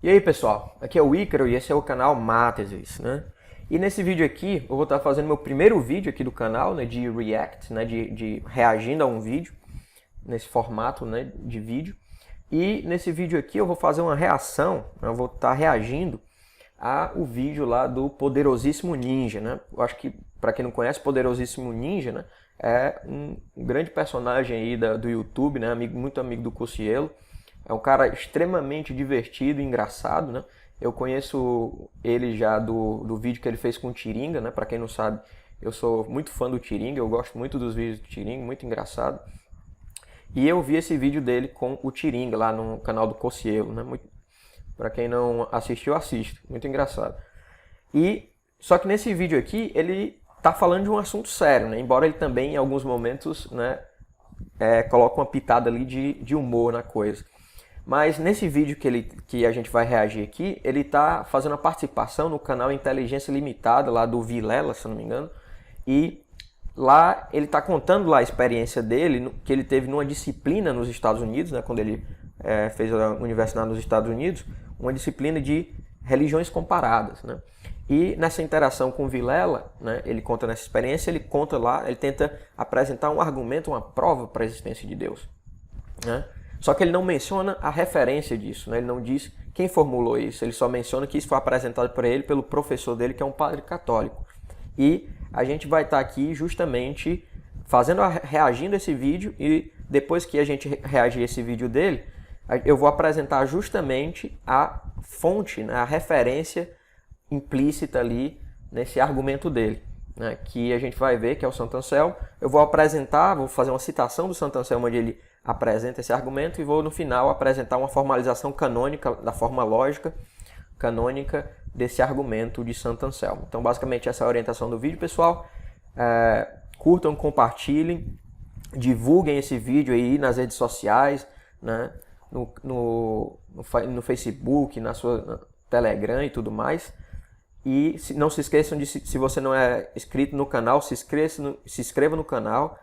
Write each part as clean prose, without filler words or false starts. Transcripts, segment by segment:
E aí pessoal, aqui é o Ícaro e esse é o canal Mátesis, né? E nesse vídeo aqui eu vou estar fazendo meu primeiro vídeo aqui do canal, né, de react, né, de reagindo a um vídeo, nesse formato, né, de vídeo. E nesse vídeo aqui eu vou fazer uma reação, né, eu vou estar reagindo ao vídeo lá do Poderosíssimo Ninja, né? Eu acho que, para quem não conhece, Poderosíssimo Ninja, né, é um grande personagem aí do YouTube, né, muito amigo do Cocielo. É um cara extremamente divertido e engraçado, né? Eu conheço ele já do vídeo que ele fez com o Tiringa, né? Para quem não sabe, eu sou muito fã do Tiringa, eu gosto muito dos vídeos do Tiringa, muito engraçado. E eu vi esse vídeo dele com o Tiringa lá no canal do Cocielo, né? Para quem não assistiu, assiste, muito engraçado. E só que nesse vídeo aqui ele tá falando de um assunto sério, né? Embora ele também em alguns momentos, né, coloca uma pitada ali de humor na coisa. Mas nesse vídeo que a gente vai reagir aqui, ele está fazendo a participação no canal Inteligência Limitada, lá do Vilela, se não me engano. E lá ele está contando lá a experiência dele, que ele teve numa disciplina nos Estados Unidos, né, quando ele fez a universidade nos Estados Unidos, uma disciplina de religiões comparadas, né? E nessa interação com o Vilela, né, ele conta nessa experiência, ele conta lá, ele tenta apresentar um argumento, uma prova para a existência de Deus, né? Só que ele não menciona a referência disso, né? Ele não diz quem formulou isso, ele só menciona que isso foi apresentado para ele pelo professor dele, que é um padre católico. E a gente vai estar aqui justamente reagindo a esse vídeo, e depois que a gente reagir a esse vídeo dele, eu vou apresentar justamente a fonte, né? A referência implícita ali nesse argumento dele, né? Que a gente vai ver que é o Santo Anselmo. Eu vou fazer uma citação do Santo Anselmo onde ele apresenta esse argumento e vou no final apresentar uma formalização canônica, da forma lógica canônica desse argumento de Santo Anselmo. Então basicamente essa é a orientação do vídeo, pessoal. Curtam, compartilhem, divulguem esse vídeo aí nas redes sociais, né? no Facebook, na sua Telegram e tudo mais. E não se esqueçam de, se você não é inscrito no canal, se inscreva no canal.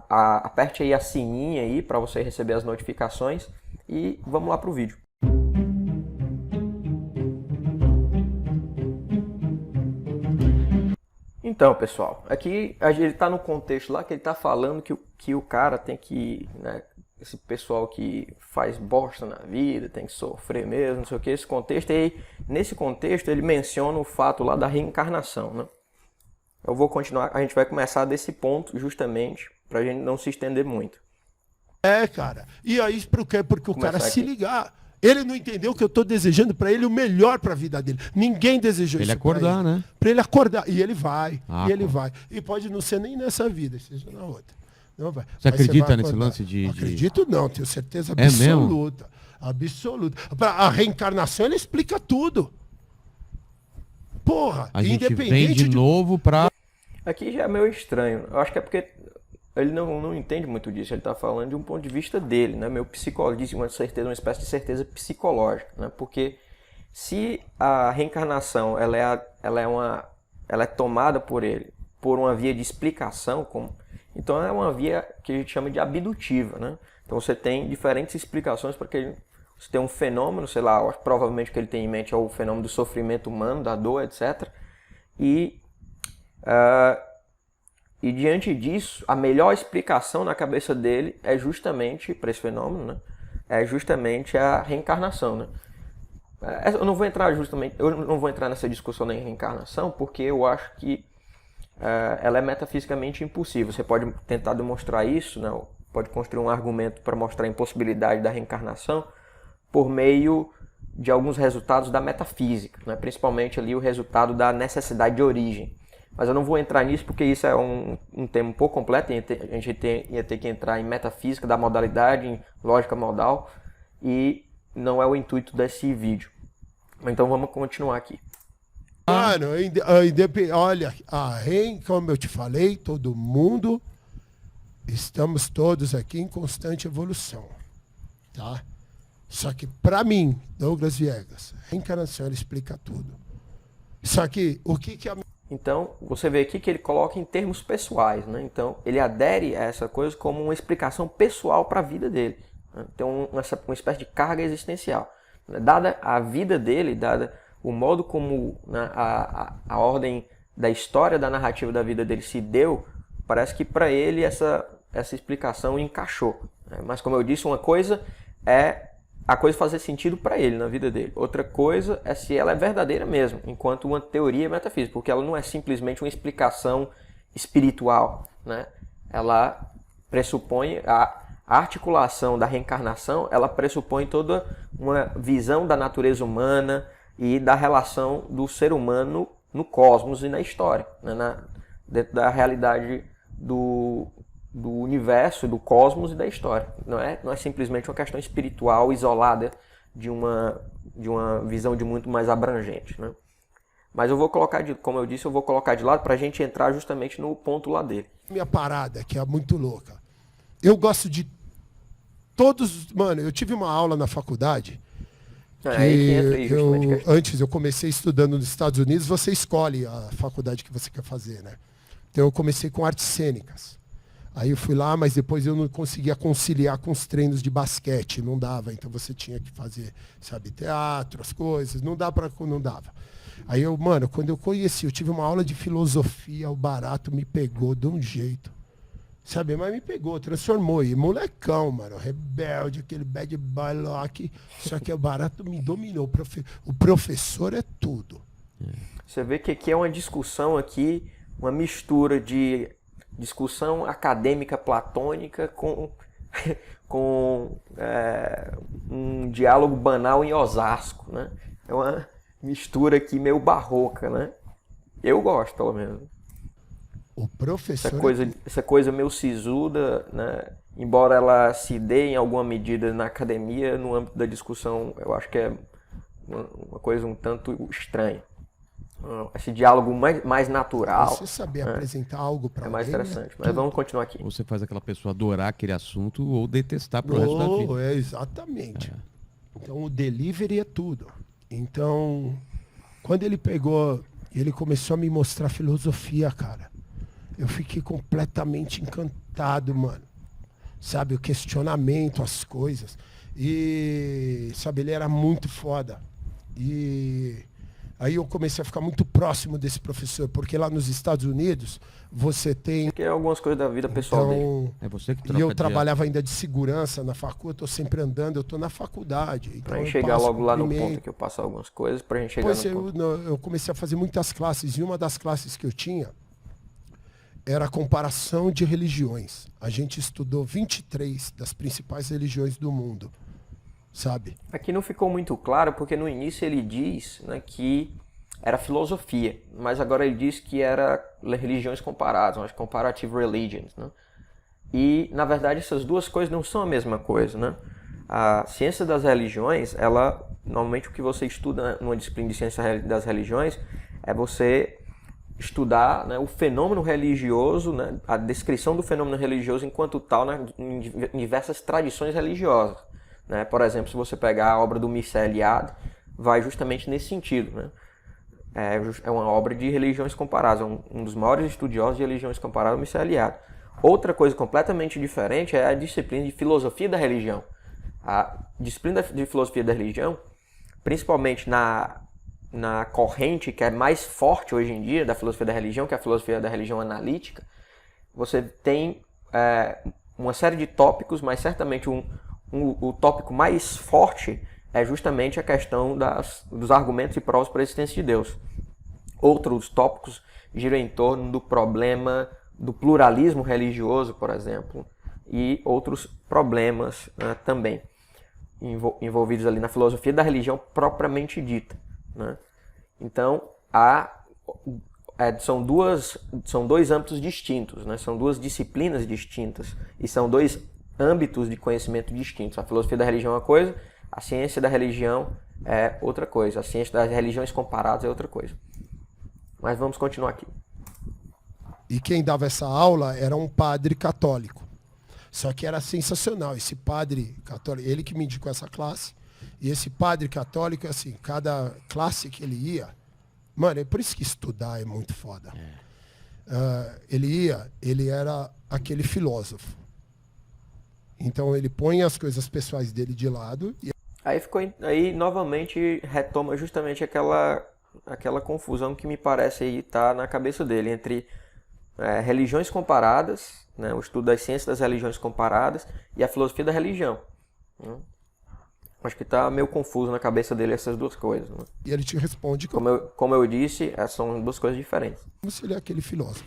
Aperte aí a sininha aí para você receber as notificações e vamos lá para o vídeo. Então, pessoal, aqui ele está no contexto lá que ele está falando que o cara tem que, né, esse pessoal que faz bosta na vida tem que sofrer mesmo, não sei o que, esse contexto. E aí, nesse contexto ele menciona o fato lá da reencarnação, né? Eu vou continuar, a gente vai começar desse ponto justamente pra gente não se estender muito. Cara. E aí por quê? Porque o cara Começar se aqui. ligar. Ele não entendeu que eu estou desejando para ele o melhor para a vida dele. Ninguém desejou Pra ele isso pra acordar, ele. né? Para ele acordar. E ele vai. Ah, e ele pô. vai. E pode não ser nem nessa vida, seja na outra. Não vai. Você Mas acredita vai nesse acordar. lance de... Acredito não, tenho certeza É mesmo? absoluta. Absoluta. A reencarnação, ele explica tudo. Porra, A gente vem independente de novo pra... Aqui já é meio estranho. Eu acho que é porque ele não entende muito disso. Ele está falando de um ponto de vista dele, né? Meio psicológico, uma espécie de certeza psicológica, né? Porque se a reencarnação ela é tomada por ele por uma via de explicação, então é uma via que a gente chama de abdutiva, né? Então você tem diferentes explicações para que você tem um fenômeno, sei lá, provavelmente o que ele tem em mente é o fenômeno do sofrimento humano, da dor, etc. E diante disso, a melhor explicação na cabeça dele é justamente, para esse fenômeno, né? É justamente a reencarnação, né? Eu não vou entrar nessa discussão da reencarnação, porque eu acho que ela é metafisicamente impossível. Você pode tentar demonstrar isso, né? Pode construir um argumento para mostrar a impossibilidade da reencarnação por meio de alguns resultados da metafísica, né? Principalmente ali o resultado da necessidade de origem. Mas eu não vou entrar nisso porque isso é um tema um pouco completo. A gente ia ter que entrar em metafísica da modalidade, em lógica modal, e não é o intuito desse vídeo. Então vamos continuar aqui. Mano, olha, como eu te falei, todo mundo, estamos todos aqui em constante evolução, tá? Só que pra mim, Douglas Viegas, reencarnação ele explica tudo. Só que o que a... Então, você vê aqui que ele coloca em termos pessoais, né? Então, ele adere a essa coisa como uma explicação pessoal para a vida dele, né? Tem uma espécie de carga existencial. Dada a vida dele, dada o modo como, né, a ordem da história da narrativa da vida dele se deu, parece que para ele essa explicação encaixou. Né? Mas como eu disse, uma coisa é a coisa fazer sentido para ele na vida dele. Outra coisa é se ela é verdadeira mesmo, enquanto uma teoria metafísica, porque ela não é simplesmente uma explicação espiritual, né? Ela pressupõe a articulação da reencarnação, ela pressupõe toda uma visão da natureza humana e da relação do ser humano no cosmos e na história, né? Dentro da realidade do universo, do cosmos e da história. Não é simplesmente uma questão espiritual isolada de uma visão de muito mais abrangente, né? Mas eu vou colocar, como eu disse, eu vou colocar de lado para a gente entrar justamente no ponto lá dele. Minha parada, que é muito louca. Eu gosto de todos... Mano, eu tive uma aula na faculdade... Antes eu comecei estudando nos Estados Unidos, você escolhe a faculdade que você quer fazer, né? Então eu comecei com artes cênicas. Aí eu fui lá, mas depois eu não conseguia conciliar com os treinos de basquete, não dava. Então você tinha que fazer, sabe, teatro, as coisas, não dava. Aí eu, mano, quando eu conheci, eu tive uma aula de filosofia, o barato me pegou de um jeito. Sabe, mas me pegou, transformou. E molecão, mano, rebelde, aquele bad boy lock. Só que o barato me dominou. O professor é tudo. Você vê que aqui é uma discussão aqui, uma mistura de discussão acadêmica platônica com um diálogo banal em Osasco, né? É uma mistura aqui meio barroca, né? Eu gosto, pelo menos. O professor... Essa coisa meio sisuda, né? Embora ela se dê em alguma medida na academia, no âmbito da discussão, eu acho que é uma coisa um tanto estranha. Esse diálogo mais natural. Você saber apresentar algo para alguém... É mais interessante, mas vamos continuar aqui. Ou você faz aquela pessoa adorar aquele assunto ou detestar pro resto da vida. Exatamente. Então o delivery é tudo. Então, quando ele pegou, ele começou a me mostrar filosofia, cara. Eu fiquei completamente encantado, mano. Sabe, o questionamento, as coisas. E, sabe, ele era muito foda. E aí eu comecei a ficar muito próximo desse professor, porque lá nos Estados Unidos você tem... Porque é algumas coisas da vida pessoal dele. É você que E eu trabalhava ainda de segurança na faculdade, eu tô sempre andando, eu tô na faculdade. Então pra gente chegar logo lá no ponto que eu passo algumas coisas, pra gente chegar no ponto. Eu comecei a fazer muitas classes, e uma das classes que eu tinha era a comparação de religiões. A gente estudou 23 das principais religiões do mundo, sabe? Aqui não ficou muito claro, porque no início ele diz, né, que era filosofia, mas agora ele diz que era religiões comparadas, as comparative religions, né? E, na verdade, essas duas coisas não são a mesma coisa, né? A ciência das religiões, ela, normalmente o que você estuda numa disciplina de ciência das religiões é você estudar, né, o fenômeno religioso, né, a descrição do fenômeno religioso enquanto tal, né, em diversas tradições religiosas. Né? Por exemplo, se você pegar a obra do Mircea Eliade, vai justamente nesse sentido. Né? É uma obra de religiões comparadas, um dos maiores estudiosos de religiões comparadas, o Mircea Eliade. Outra coisa completamente diferente é a disciplina de filosofia da religião. A disciplina de filosofia da religião, principalmente na corrente que é mais forte hoje em dia da filosofia da religião, que é a filosofia da religião analítica, você tem uma série de tópicos, mas certamente o tópico mais forte é justamente a questão dos argumentos e provas para a existência de Deus. Outros tópicos giram em torno do problema do pluralismo religioso, por exemplo, e outros problemas, né, também envolvidos ali na filosofia da religião propriamente dita. Né? Então, são dois âmbitos distintos, né? São duas disciplinas distintas e são dois âmbitos de conhecimento distintos. A filosofia da religião é uma coisa, a ciência da religião é outra coisa, a ciência das religiões comparadas é outra coisa. Mas vamos continuar aqui. E quem dava essa aula era um padre católico. Só que era sensacional. Esse padre católico, ele que me indicou essa classe. E esse padre católico, assim, cada classe que ele ia... Mano, é por isso que estudar é muito foda. Ele era aquele filósofo. Então ele põe as coisas pessoais dele de lado. Aí novamente retoma justamente aquela confusão que me parece aí estar na cabeça dele entre religiões comparadas, né, o estudo das ciências das religiões comparadas e a filosofia da religião. Né? Acho que está meio confuso na cabeça dele essas duas coisas. Né? E ele te responde como eu disse, são duas coisas diferentes. como se ele é aquele filósofo.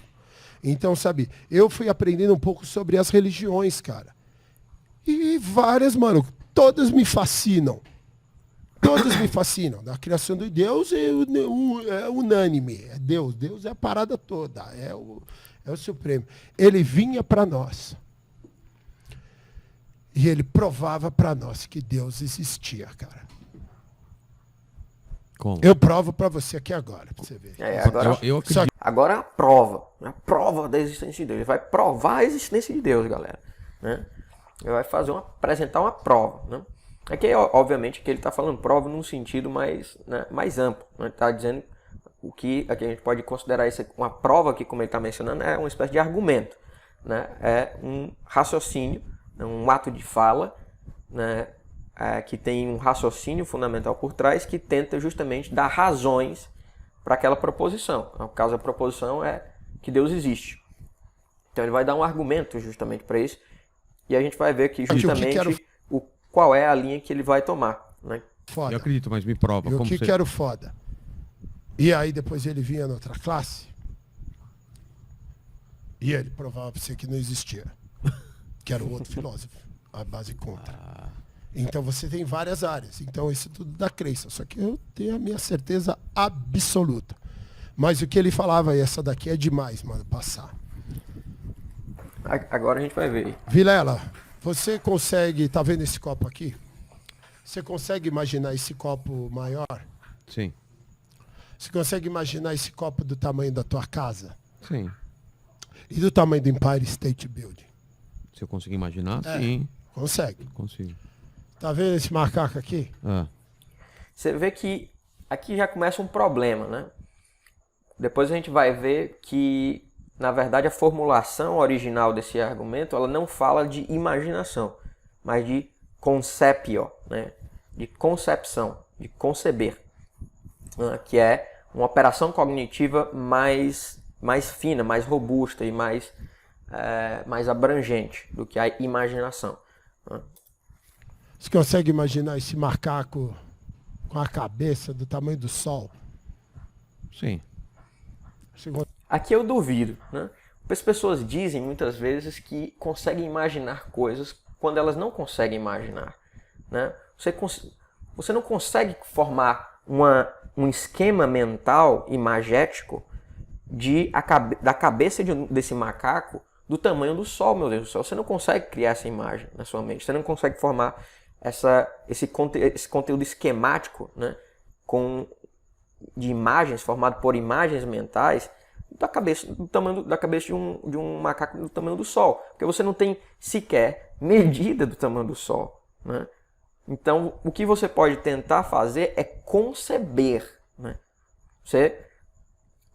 Então, sabe, eu fui aprendendo um pouco sobre as religiões, cara. E várias, mano, todas me fascinam. Todas me fascinam. Da criação de Deus é unânime. É Deus. Deus é a parada toda. É o Supremo. Ele vinha para nós. E ele provava para nós que Deus existia, cara. Como? Eu provo para você aqui agora, pra você ver. Agora, eu acredito. agora a prova da existência de Deus. Ele vai provar a existência de Deus, galera. Né? Ele vai apresentar uma prova. Né? Aqui, obviamente, que ele está falando prova num sentido mais, né, mais amplo. Ele está dizendo o que aqui a gente pode considerar isso uma prova, que como ele está mencionando, é uma espécie de argumento. Né? É um raciocínio, um ato de fala, né? Que tem um raciocínio fundamental por trás que tenta justamente dar razões para aquela proposição. No caso, a proposição é que Deus existe. Então ele vai dar um argumento justamente para isso e a gente vai ver aqui justamente qual é a linha que ele vai tomar. Né? Foda. Eu acredito, mas me prova. E o como que você... que era o foda? E aí depois ele vinha na outra classe e ele provava para você que não existia. Que era o outro filósofo, a base contra. Então você tem várias áreas. Então isso tudo dá crença. Só que eu tenho a minha certeza absoluta. Mas o que ele falava, essa daqui é demais, mano, passar. Agora a gente vai ver. Vilela, você consegue, tá vendo esse copo aqui? Você consegue imaginar esse copo maior? Sim. Você consegue imaginar esse copo do tamanho da tua casa? Sim. E do tamanho do Empire State Building? Se eu conseguir imaginar, É. sim. Consegue. Consigo. Tá vendo esse macaco aqui? Você vê que aqui já começa um problema, né? Depois a gente vai ver que, na verdade, a formulação original desse argumento, ela não fala de imaginação, mas de conceptio, né? De concepção, de conceber, né? Que é uma operação cognitiva mais fina, mais robusta e mais abrangente do que a imaginação. Né? Você consegue imaginar esse macaco com a cabeça do tamanho do sol? Sim. Aqui eu duvido, né? As pessoas dizem muitas vezes que conseguem imaginar coisas quando elas não conseguem imaginar, né? Você não consegue formar um esquema mental imagético da cabeça desse macaco do tamanho do sol, meu Deus do céu. Você não consegue criar essa imagem na sua mente. Você não consegue formar esse conteúdo esquemático, né? De imagens, formado por imagens mentais, do tamanho da cabeça de um macaco do tamanho do Sol. Porque você não tem sequer medida do tamanho do Sol. Né? Então, o que você pode tentar fazer é conceber. Né? Você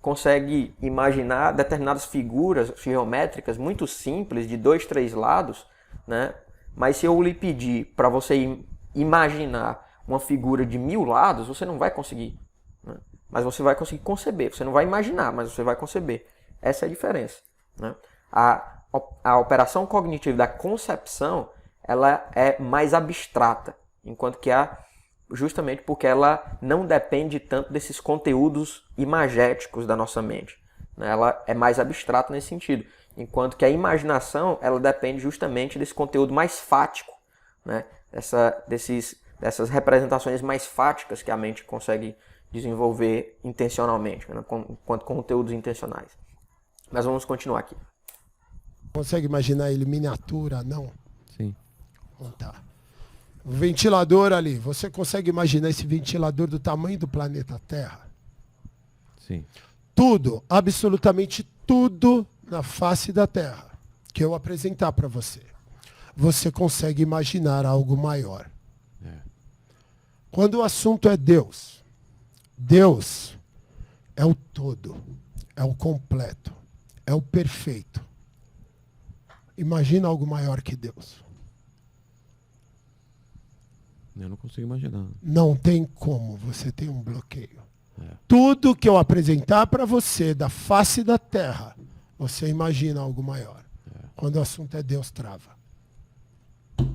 consegue imaginar determinadas figuras geométricas muito simples, de 2, 3 lados, né? Mas se eu lhe pedir para você imaginar uma figura de 1000 lados, você não vai conseguir. Né? Mas você vai conseguir conceber. Você não vai imaginar, mas você vai conceber. Essa é a diferença. Né? A operação cognitiva da concepção, ela é mais abstrata, enquanto que justamente porque ela não depende tanto desses conteúdos imagéticos da nossa mente. Né? Ela é mais abstrata nesse sentido. Enquanto que a imaginação, ela depende justamente desse conteúdo mais fático, né? Dessas representações mais fáticas que a mente consegue desenvolver intencionalmente, né? Enquanto conteúdos intencionais. Mas vamos continuar aqui. Consegue imaginar ele miniatura, não? Sim. Então tá. O ventilador ali, você consegue imaginar esse ventilador do tamanho do planeta Terra? Sim. Tudo, absolutamente tudo na face da Terra que eu apresentar para você, você consegue imaginar algo maior. Quando o assunto é Deus, Deus é o todo, é o completo, é o perfeito. Imagina algo maior que Deus. Eu não consigo imaginar. Não tem como você ter um bloqueio. Tudo que eu apresentar para você da face da terra, você imagina algo maior. Quando o assunto é Deus, trava.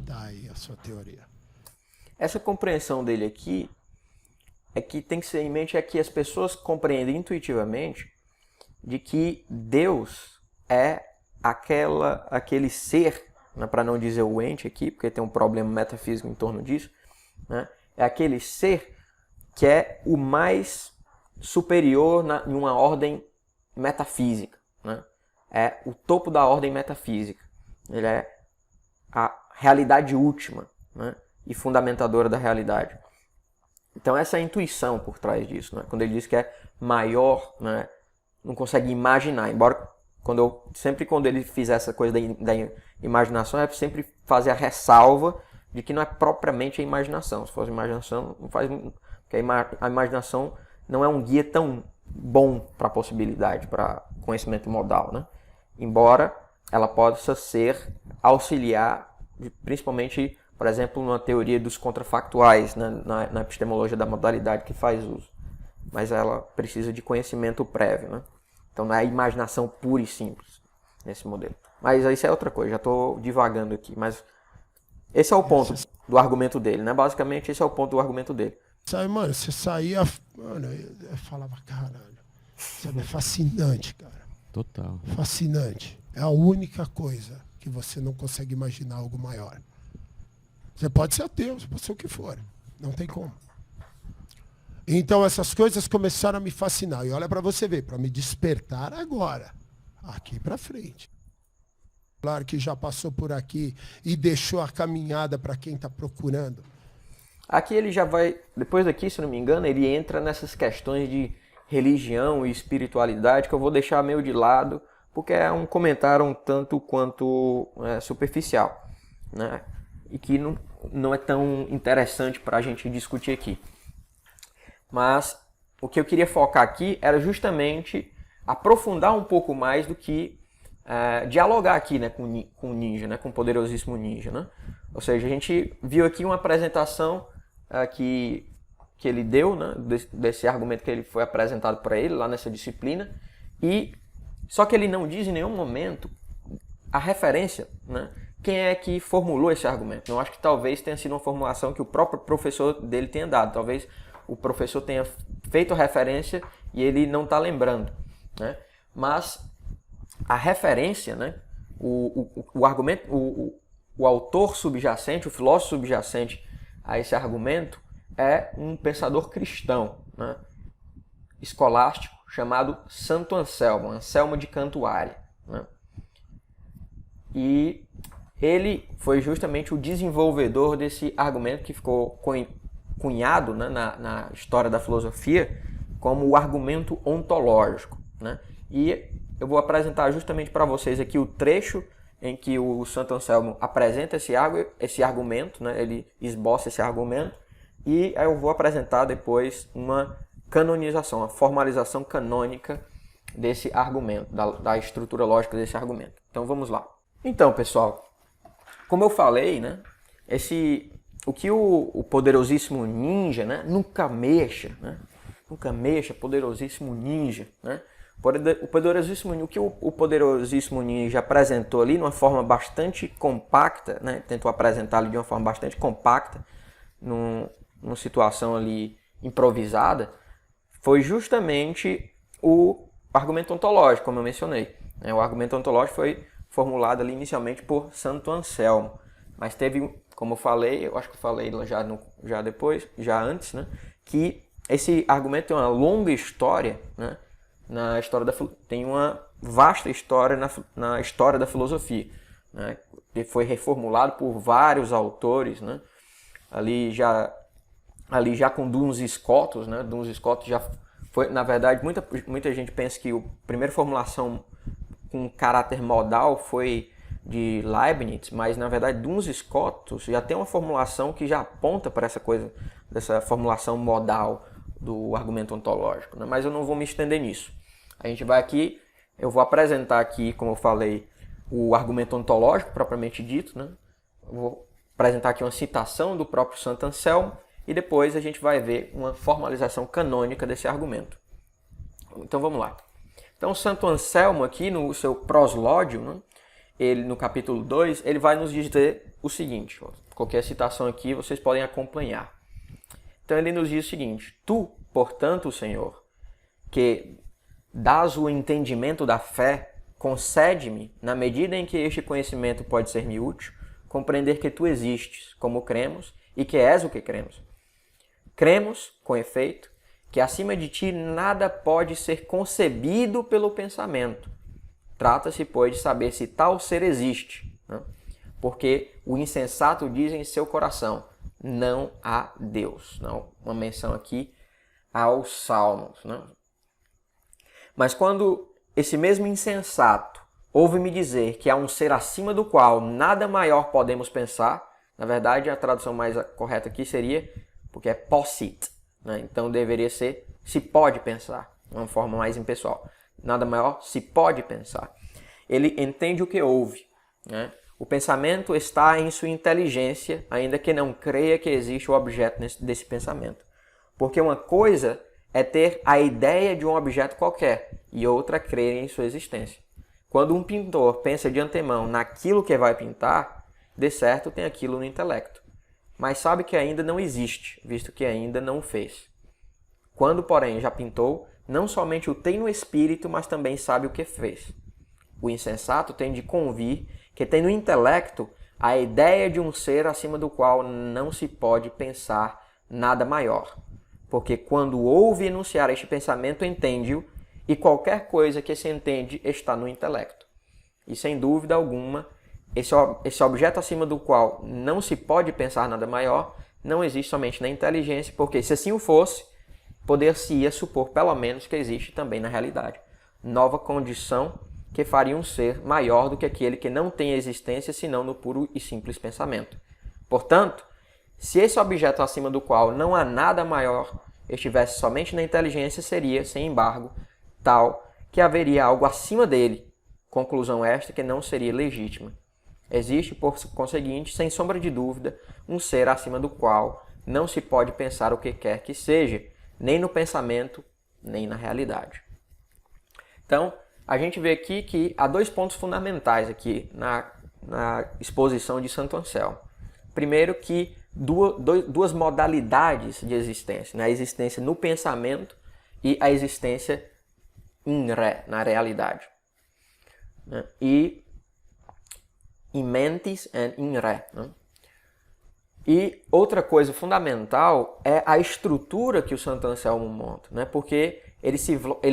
Tá aí a sua teoria. Essa compreensão dele aqui é que tem que ser em mente é que as pessoas compreendem intuitivamente de que Deus é aquele ser, né, para não dizer o ente aqui, porque tem um problema metafísico em torno disso, né, é aquele ser que é o mais superior em uma ordem metafísica, né? É o topo da ordem metafísica. Ele é a realidade última, né, e fundamentadora da realidade. Então essa é a intuição por trás disso, né? Quando ele diz que é maior, né, não consegue imaginar, embora quando ele fizer essa coisa da imaginação, é sempre fazer a ressalva de que não é propriamente a imaginação. Se fosse imaginação, não faz, porque a imaginação não é um guia tão bom para a possibilidade, para conhecimento modal, né? Embora ela possa ser auxiliar, principalmente, por exemplo, numa teoria dos contrafactuais, né, na epistemologia da modalidade que faz uso. Mas ela precisa de conhecimento prévio, né? Então não é a imaginação pura e simples nesse modelo. Mas isso é outra coisa, já estou divagando aqui. Mas esse é o ponto do argumento dele, né? Basicamente, esse é o ponto do argumento dele. Sabe, mano, você saía... Mano, eu falava, caralho. Sabe, é fascinante, cara. Total. Fascinante. É a única coisa que você não consegue imaginar algo maior. Você pode ser ateu, você pode ser o que for. Não tem como. Então essas coisas começaram a me fascinar. E olha para você ver, para me despertar agora. Aqui para frente. Claro que já passou por aqui e deixou a caminhada para quem está procurando. Aqui ele já vai, depois daqui, se não me engano, ele entra nessas questões de religião e espiritualidade que eu vou deixar meio de lado, porque é um comentário um tanto quanto superficial, né? E que não é tão interessante para a gente discutir aqui. Mas o que eu queria focar aqui era justamente aprofundar um pouco mais do que dialogar aqui, né, com o ninja, né, com o poderosíssimo ninja, né? Ou seja, a gente viu aqui uma apresentação que ele deu, né, desse argumento que ele foi apresentado para ele lá nessa disciplina, e só que ele não diz em nenhum momento a referência, né, quem é que formulou esse argumento. Eu acho que talvez tenha sido uma formulação que o próprio professor dele tenha dado, talvez o professor tenha feito a referência e ele não está lembrando, né? Mas a referência, né, o argumento, o autor subjacente, o filósofo subjacente a esse argumento é um pensador cristão, né, escolástico chamado Santo Anselmo, Anselmo de Cantuária, né? E ele foi justamente o desenvolvedor desse argumento que ficou cunhado, né, na história da filosofia como o argumento ontológico, né? E eu vou apresentar justamente para vocês aqui o trecho em que o Santo Anselmo apresenta esse argumento, né? Ele esboça esse argumento, e eu vou apresentar depois uma canonização, a formalização canônica desse argumento, da estrutura lógica desse argumento. Então vamos lá. Então, pessoal, como eu falei, né, o que o poderosíssimo ninja, né, nunca mexa, poderosíssimo ninja, né? O que o poderosíssimo ninja apresentou ali de uma forma bastante compacta, né? Tentou apresentar ali de uma forma bastante compacta, numa situação ali improvisada, foi justamente o argumento ontológico, como eu mencionei, né? O argumento ontológico foi formulado ali inicialmente por Santo Anselmo, mas teve, como eu falei, eu acho que eu falei já antes, né? Que esse argumento tem uma longa história, né? Tem uma vasta história na história da filosofia, né? Ele foi reformulado por vários autores, né? Ali já com Duns Scotus, né? Duns Scotus já foi, na verdade, muita gente pensa que a primeira formulação com caráter modal foi de Leibniz, mas na verdade Duns Scotus já tem uma formulação que já aponta para essa coisa, dessa formulação modal do argumento ontológico, né? Mas eu não vou me estender nisso. A gente vai aqui, eu vou apresentar aqui, como eu falei, o argumento ontológico propriamente dito, né? Eu vou apresentar aqui uma citação do próprio Santo Anselmo e depois a gente vai ver uma formalização canônica desse argumento. Então vamos lá. Então Santo Anselmo aqui no seu proslódio, né, ele no capítulo 2, ele vai nos dizer o seguinte, ó, qualquer citação aqui vocês podem acompanhar. Então ele nos diz o seguinte: tu, portanto, Senhor, que dás o entendimento da fé, concede-me, na medida em que este conhecimento pode ser-me útil, compreender que tu existes, como cremos, e que és o que cremos. Cremos, com efeito, que acima de ti nada pode ser concebido pelo pensamento. Trata-se, pois, de saber se tal ser existe, né? Porque o insensato diz em seu coração, não há Deus. Não, uma menção aqui aos Salmos, né? Mas quando esse mesmo insensato ouve-me dizer que há um ser acima do qual nada maior podemos pensar, na verdade a tradução mais correta aqui seria, porque é possit, né? Então deveria ser se pode pensar, uma forma mais impessoal. Nada maior se pode pensar. Ele entende o que ouve, né? O pensamento está em sua inteligência, ainda que não creia que existe o objeto desse pensamento. Porque uma coisa é ter a ideia de um objeto qualquer e outra crer em sua existência. Quando um pintor pensa de antemão naquilo que vai pintar, de certo tem aquilo no intelecto, mas sabe que ainda não existe, visto que ainda não o fez. Quando, porém, já pintou, não somente o tem no espírito, mas também sabe o que fez. O insensato tem de convir que tem no intelecto a ideia de um ser acima do qual não se pode pensar nada maior. Porque quando ouve enunciar este pensamento, entende-o, e qualquer coisa que se entende está no intelecto. E sem dúvida alguma, esse objeto acima do qual não se pode pensar nada maior, não existe somente na inteligência, porque se assim o fosse, poder-se-ia supor pelo menos que existe também na realidade. Nova condição que faria um ser maior do que aquele que não tem existência senão no puro e simples pensamento. Portanto, se esse objeto acima do qual não há nada maior estivesse somente na inteligência, seria, sem embargo, tal que haveria algo acima dele, conclusão esta que não seria legítima. Existe, por conseguinte, sem sombra de dúvida, um ser acima do qual não se pode pensar o que quer que seja, nem no pensamento, nem na realidade. Então, a gente vê aqui que há dois pontos fundamentais aqui na exposição de Santo Anselmo. Primeiro que duas modalidades de existência, né? A existência no pensamento e a existência in re, na realidade. Né? E in mentis and in re. Né? E outra coisa fundamental é a estrutura que o Santo Anselmo monta, né? Porque ele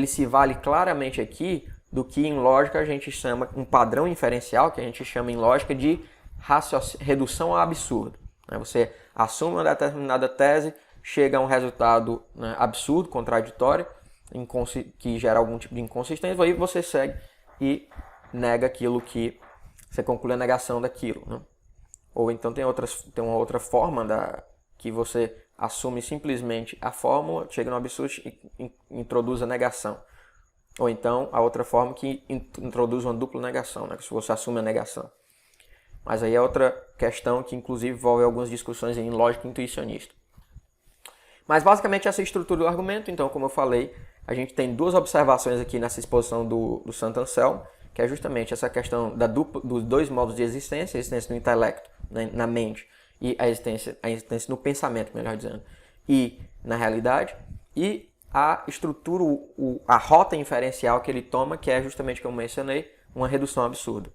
se vale claramente aqui do que em lógica a gente chama, um padrão inferencial, que a gente chama em lógica de redução ao absurdo. Né? Você assume uma determinada tese, chega a um resultado, né, absurdo, contraditório, que gera algum tipo de inconsistência, aí você segue e nega aquilo que você conclui a negação daquilo. Né? Ou então tem uma outra forma que você assume simplesmente a fórmula, chega no absurdo e introduz a negação. Ou então a outra forma que introduz uma dupla negação, né? Se você assume a negação. Mas aí é outra questão que inclusive envolve algumas discussões em lógica intuicionista. Mas basicamente essa é a estrutura do argumento. Então, como eu falei, a gente tem duas observações aqui nessa exposição do Santo Anselmo, que é justamente essa questão dos dois modos de existência, a existência no intelecto, né, na mente, e a existência no pensamento, melhor dizendo, e na realidade, e a estrutura, a rota inferencial que ele toma, que é justamente, como eu mencionei, uma redução absurda.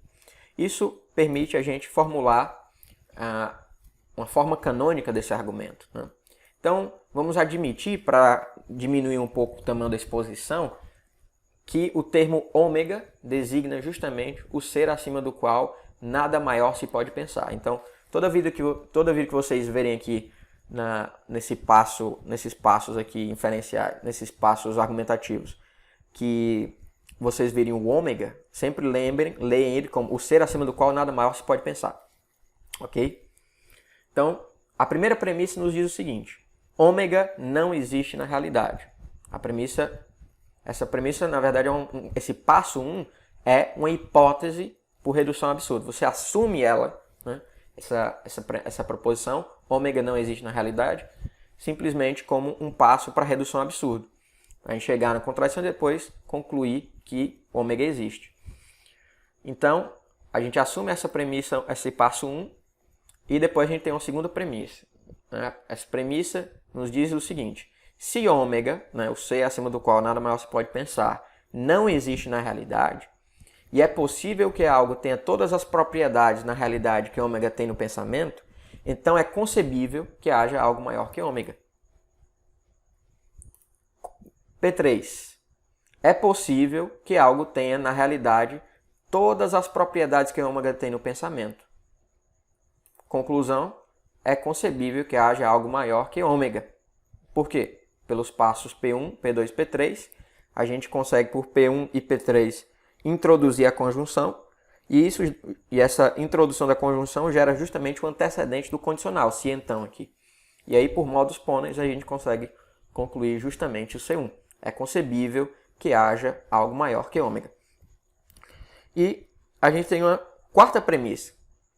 Isso permite a gente formular uma forma canônica desse argumento. Né? Então, vamos admitir, para diminuir um pouco o tamanho da exposição, que o termo ômega designa justamente o ser acima do qual nada maior se pode pensar. Então, toda vida que vocês verem aqui nesses passos aqui inferenciais, nesses passos argumentativos, que vocês virem o ômega, sempre leem ele como o ser acima do qual nada maior se pode pensar. Ok? Então, a primeira premissa nos diz o seguinte: ômega não existe na realidade. Essa premissa, na verdade, esse passo 1 é uma hipótese por redução absurda. Você assume ela, né? essa proposição, ômega não existe na realidade, simplesmente como um passo para a redução absurda. A gente chegar na contradição e depois concluir que ômega existe. Então, a gente assume essa premissa, esse passo 1, e depois a gente tem uma segunda premissa. Essa premissa nos diz o seguinte: se ômega, o C acima do qual nada maior se pode pensar, não existe na realidade, e é possível que algo tenha todas as propriedades na realidade que ômega tem no pensamento, então é concebível que haja algo maior que ômega. P3. É possível que algo tenha na realidade todas as propriedades que ômega tem no pensamento. Conclusão: é concebível que haja algo maior que ômega. Por quê? Pelos passos P1, P2 e P3, a gente consegue por P1 e P3 introduzir a conjunção, e essa introdução da conjunção gera justamente o antecedente do condicional, se então aqui. E aí, por modus ponens, a gente consegue concluir justamente o C1. É concebível que haja algo maior que ômega. E a gente tem uma quarta premissa.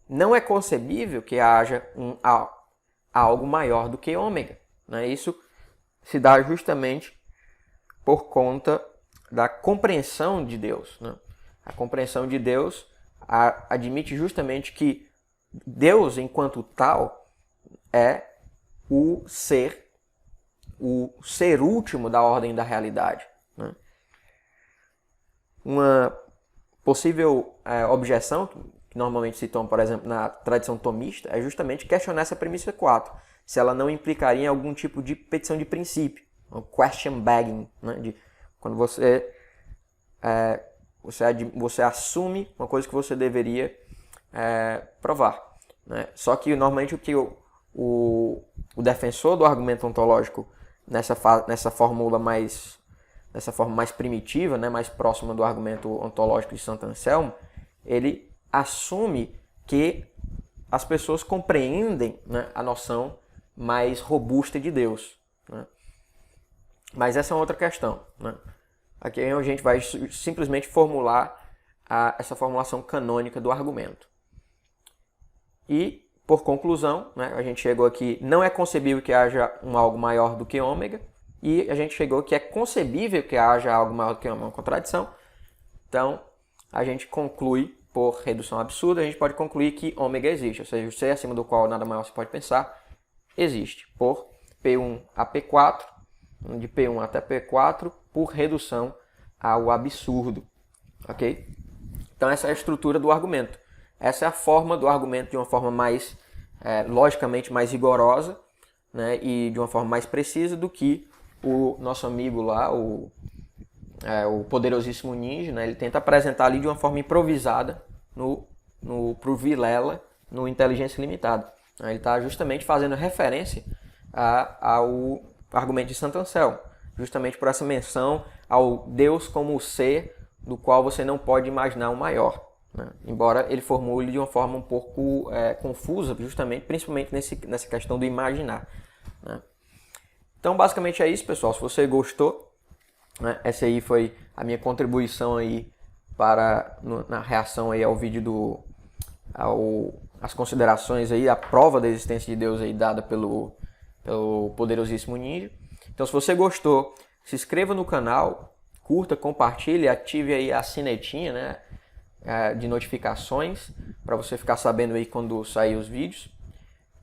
Não é concebível que haja algo maior do que ômega. Isso se dá justamente por conta da compreensão de Deus. A compreensão de Deus admite justamente que Deus, enquanto tal, é o ser último da ordem da realidade. Uma possível objeção que normalmente se toma, por exemplo, na tradição tomista, é justamente questionar essa premissa 4, se ela não implicaria em algum tipo de petição de princípio, um question begging, quando você assume uma coisa que você deveria provar. Só que normalmente o que o defensor do argumento ontológico nessa forma mais primitiva, mais próxima do argumento ontológico de Santo Anselmo, ele assume que as pessoas compreendem a noção mais robusta de Deus. Mas essa é uma outra questão. Aqui a gente vai simplesmente formular essa formulação canônica do argumento. E, por conclusão, a gente chegou aqui, não é concebível que haja algo maior do que ômega, e a gente chegou que é concebível que haja algo maior do que ômega, uma contradição. Então, a gente conclui, por redução absurda, a gente pode concluir que ômega existe, ou seja, o C acima do qual nada maior se pode pensar, existe, por P1 a P4, de P1 até P4, por redução ao absurdo. Ok? Então, essa é a estrutura do argumento. Essa é a forma do argumento de uma forma mais, logicamente, mais rigorosa, e de uma forma mais precisa do que o nosso amigo lá, o poderosíssimo ninja, ele tenta apresentar ali de uma forma improvisada pro Vilela, no Inteligência Limitada. Ele está justamente fazendo referência ao argumento de Santo Anselmo, justamente por essa menção ao Deus como o ser do qual você não pode imaginar um maior. Embora ele formule de uma forma um pouco confusa, justamente, principalmente nessa questão do imaginar. Então, basicamente é isso, pessoal. Se você gostou, essa aí foi a minha contribuição aí na reação aí ao vídeo as considerações aí, a prova da existência de Deus aí dada pelo poderosíssimo ninja. Então, se você gostou, se inscreva no canal, curta, compartilhe, ative aí a sinetinha, de notificações, para você ficar sabendo aí quando sair os vídeos.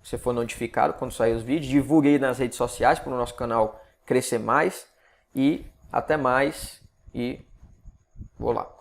Você for notificado quando sair os vídeos. Divulgue aí nas redes sociais para o nosso canal crescer mais. E até mais. E vou lá.